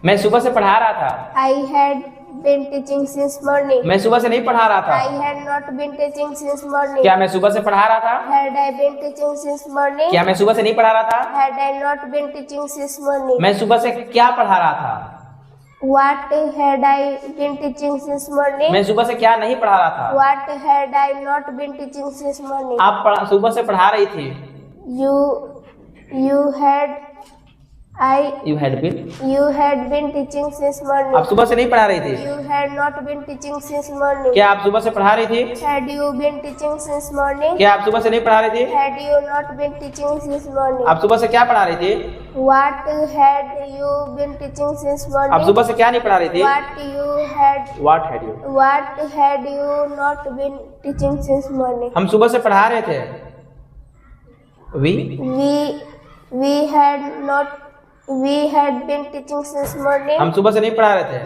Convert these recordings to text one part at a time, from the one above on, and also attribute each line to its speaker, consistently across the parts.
Speaker 1: मैं सुबह से पढ़ा रहा था।
Speaker 2: I had been teaching since morning.
Speaker 1: मैं सुबह से नहीं पढ़ा रहा था।
Speaker 2: I had not been teaching since morning.
Speaker 1: क्या मैं सुबह से पढ़ा रहा था?
Speaker 2: Had I been teaching since morning?
Speaker 1: क्या मैं सुबह से नहीं पढ़ा रहा था?
Speaker 2: Had I not been teaching since morning?
Speaker 1: मैं सुबह से क्या पढ़ा रहा था?
Speaker 2: What had I been teaching since morning?
Speaker 1: मैं सुबह से क्या नहीं पढ़ा रहा था?
Speaker 2: What had I not been teaching since morning?
Speaker 1: आप सुबह से पढ़ा रही थी।
Speaker 2: You had been teaching since morning.
Speaker 1: आप सुबह से नहीं पढ़ा रही थी।
Speaker 2: You had not been teaching since morning.
Speaker 1: क्या आप सुबह से पढ़ा रही थी?
Speaker 2: Had you been teaching since morning?
Speaker 1: क्या आप सुबह से नहीं पढ़ा रही थी?
Speaker 2: Had you not been teaching since morning?
Speaker 1: आप सुबह से क्या पढ़ा रही थी?
Speaker 2: What had you been teaching since morning?
Speaker 1: आप सुबह से क्या नहीं पढ़ा रही थी?
Speaker 2: What had you not been teaching since morning?
Speaker 1: हम सुबह से पढ़ा रहे थे।
Speaker 2: We had been teaching since morning.
Speaker 1: हम सुबह से नहीं पढ़ा रहे थे।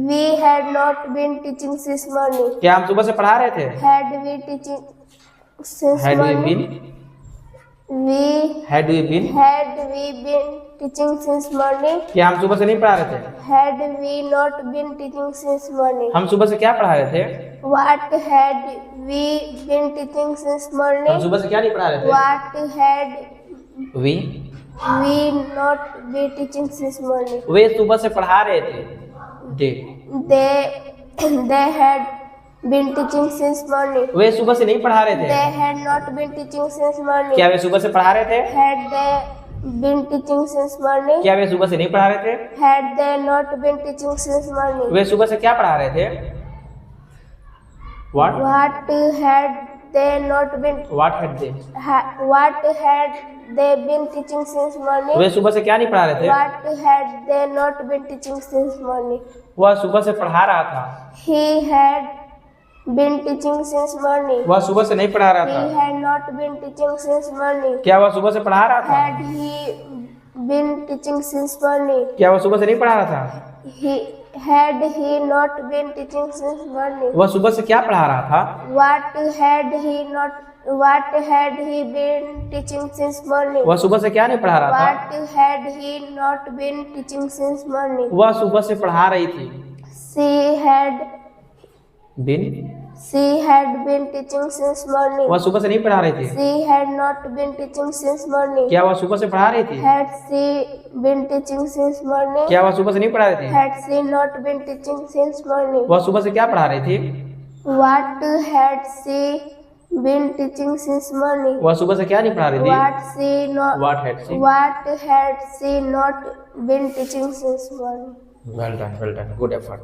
Speaker 2: We had not been teaching since morning.
Speaker 1: क्या हम सुबह से पढ़ा रहे थे?
Speaker 2: Had we teaching since
Speaker 1: Had we
Speaker 2: morning?
Speaker 1: Had we been?
Speaker 2: Had we been teaching since morning?
Speaker 1: क्या हम सुबह से नहीं पढ़ा रहे थे?
Speaker 2: Had we not been teaching since morning?
Speaker 1: हम सुबह से क्या पढ़ा रहे थे?
Speaker 2: What had we been teaching since
Speaker 1: हम
Speaker 2: morning?
Speaker 1: सुबह से क्या नहीं पढ़ा रहे थे?
Speaker 2: What had
Speaker 1: we
Speaker 2: not been teaching since morning?
Speaker 1: वे सुबह से पढ़ा रहे थे।
Speaker 2: They had been teaching since morning.
Speaker 1: वे सुबह से नहीं पढ़ा रहे थे।
Speaker 2: They had not been teaching since morning.
Speaker 1: क्या वे सुबह से पढ़ा रहे थे?
Speaker 2: Had they been teaching since morning?
Speaker 1: क्या वे सुबह से नहीं पढ़ा रहे थे?
Speaker 2: Had they not been teaching since morning?
Speaker 1: वे सुबह से क्या पढ़ा रहे थे? What
Speaker 2: had they not been
Speaker 1: What had they?
Speaker 2: What had they been teaching since morning?
Speaker 1: वे सुबह से क्या नहीं पढ़ा रहे थे?
Speaker 2: What had they not been teaching since morning?
Speaker 1: वह सुबह से पढ़ा रहा था।
Speaker 2: He had been teaching since morning.
Speaker 1: वह सुबह से नहीं पढ़ा रहा
Speaker 2: He
Speaker 1: था।
Speaker 2: had not been teaching since morning.
Speaker 1: क्या वह सुबह से पढ़ा रहा था?
Speaker 2: Had he been teaching since morning?
Speaker 1: क्या वह सुबह से नहीं पढ़ा रहा था?
Speaker 2: Had he not been teaching since morning?
Speaker 1: वह सुबह से क्या पढ़ा रहा था?
Speaker 2: What had he been teaching since morning?
Speaker 1: वह सुबह से क्या नहीं पढ़ा रहा था?
Speaker 2: What had he not been teaching since morning?
Speaker 1: वह सुबह से पढ़ा रही थी।
Speaker 2: She had been teaching since morning.
Speaker 1: वह सुबह से नहीं पढ़ा रही थी।
Speaker 2: She had not been teaching since morning.
Speaker 1: क्या वह सुबह से पढ़ा रही थी?
Speaker 2: Had she been teaching since morning?
Speaker 1: क्या वह सुबह से नहीं पढ़ा रही थी?
Speaker 2: Had she not been teaching since morning?
Speaker 1: वह सुबह से क्या पढ़ा रही थी?
Speaker 2: What had she been teaching since morning?
Speaker 1: वह सुबह से क्या नहीं पढ़ा रही थी?
Speaker 2: What had she not been teaching since morning?
Speaker 1: Well done, good effort.